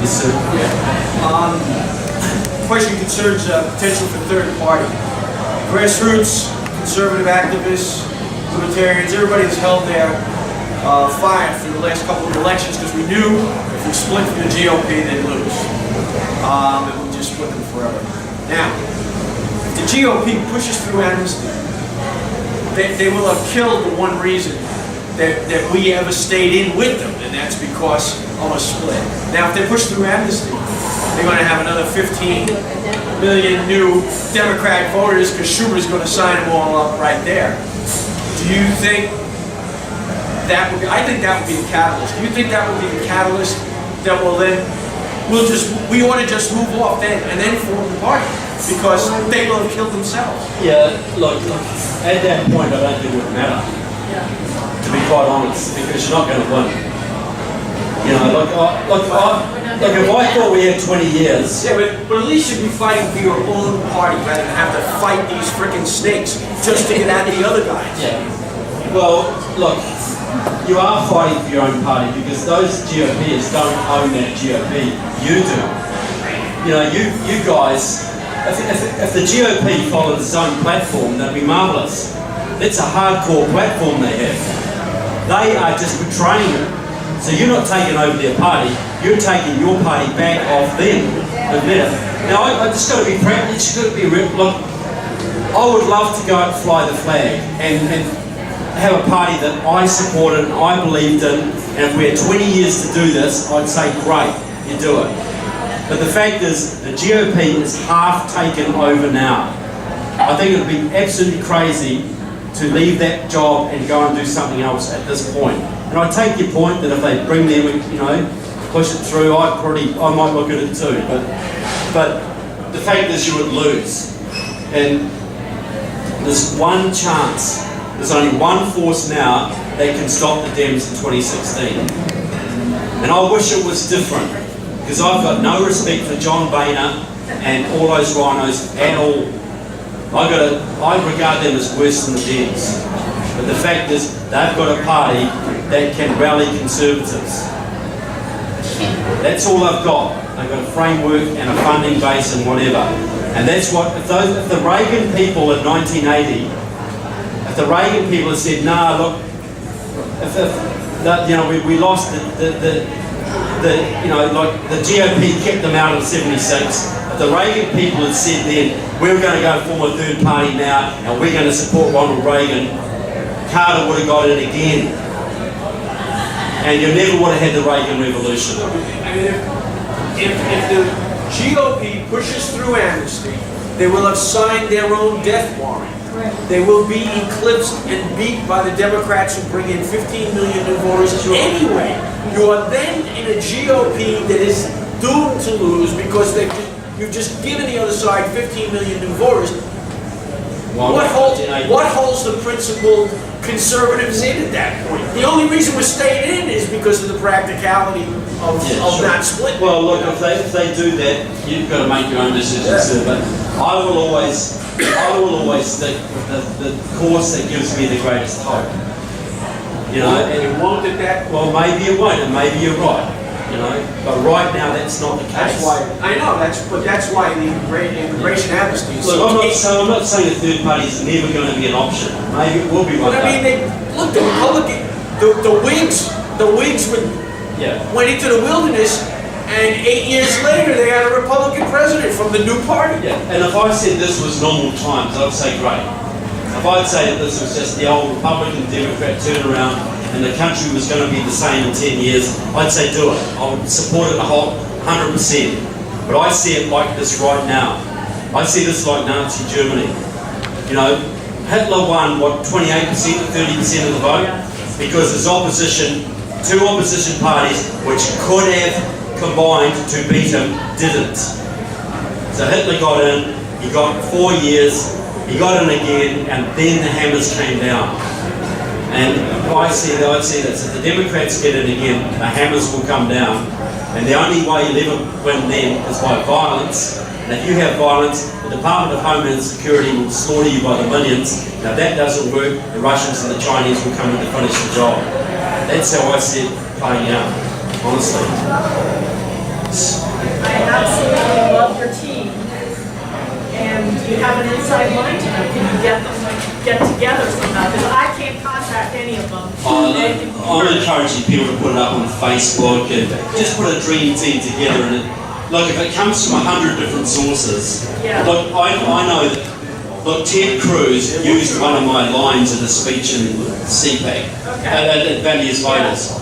Yes, sir. Question concerns potential for third party. Grassroots, conservative activists, libertarians, everybody has held their fire for the last couple of elections because we knew if we split from the GOP, they'd lose. And we just split them forever. Now, if the GOP pushes through amnesty, they will have killed the one reason that we ever stayed in with them, and that's because of a split. Now, if they push through amnesty, they're going to have another 15 million new Democrat voters because Schumer's going to sign them all up right there. Do you think that would be, I think that would be the catalyst. Do you think that would be the catalyst that will then, we want to just move off then and then form the party because they will have killed themselves? Yeah, look, at that point I don't think it would matter, to be quite honest, because you're not going to win. You know, if I thought we had 20 years... Yeah, but at least you'd be fighting for your own party rather than have to fight these frickin' snakes just to get at the other guys. Yeah. Well, look, you are fighting for your own party because those GOPers don't own that GOP. You do. You know, you guys, if the GOP followed its own platform, that'd be marvellous. It's a hardcore platform they have. They are just betraying it. So you're not taking over their party, you're taking your party back off them. Now I just got to be practical, it's got to be real. Look, I would love to go out and fly the flag and have a party that I supported and I believed in, and if we had 20 years to do this, I'd say great, you do it. But the fact is, the GOP is half taken over now. I think it would be absolutely crazy to leave that job and go and do something else at this point. And I take your point that if they bring them, you know, push it through, I might look at it too. But the fact is you would lose. And there's one chance, there's only one force now that can stop the Dems in 2016. And I wish it was different, because I've got no respect for John Boehner and all those rhinos at all. I regard them as worse than the Dems. But the fact is, they've got a party that can rally conservatives. That's all they've got. They've got a framework and a funding base and whatever. And that's what, if the Reagan people in 1980, if the Reagan people had said, nah, look, you know, we lost the GOP kept them out in '76. If the Reagan people had said then, we're going to go form a third party now and we're going to support Ronald Reagan, Carter would have got it again. And you never would have had the Reagan Revolution. I mean, if the GOP pushes through amnesty, they will have signed their own death warrant. They will be eclipsed and beat by the Democrats who bring in 15 million new voters anyway. You are then in a GOP that is doomed to lose because you've just given the other side 15 million new voters. What holds the principled conservatives in at that point? The only reason we're staying in is because of the practicality of not splitting. Well, look, if they do that, you've got to make your own decisions, sir. But I will always stick with the course that gives me the greatest hope. You know, and you won't at that. Well, maybe it won't, and maybe you're right. You know, but right now that's not the case. That's why I know that's why the immigration amnesty is look, so I'm not saying a third party is never going to be an option. Maybe it will be one day. But I mean, look, the Republican, the Whigs went into the wilderness, and 8 years later they had a Republican president from the new party. Yeah, and if I said this was normal times, I'd say great. If I'd say that this was just the old Republican Democrat turnaround and the country was going to be the same in 10 years, I'd say do it. I would support it a whole 100%. But I see it like this right now. I see this like Nazi Germany. You know, Hitler won, what, 28% or 30% of the vote? Because his opposition, two opposition parties, which could have combined to beat him, didn't. So Hitler got in, he got 4 years, he got in again, and then the hammers came down. And I see this, if the Democrats get in again, the hammers will come down. And the only way you'll ever win then is by violence. And if you have violence, the Department of Homeland Security will slaughter you by the millions. Now if that doesn't work, the Russians and the Chinese will come in to finish the job. That's how I see it playing out, honestly. can you get them to get together somehow? Because I can't contact any of them. I'm encouraging people to put it up on Facebook and just put a dream team together. And look, if it comes from 100 different sources, look, I know that. Look, Ted Cruz used one of my lines in a speech in CPAC at various voters.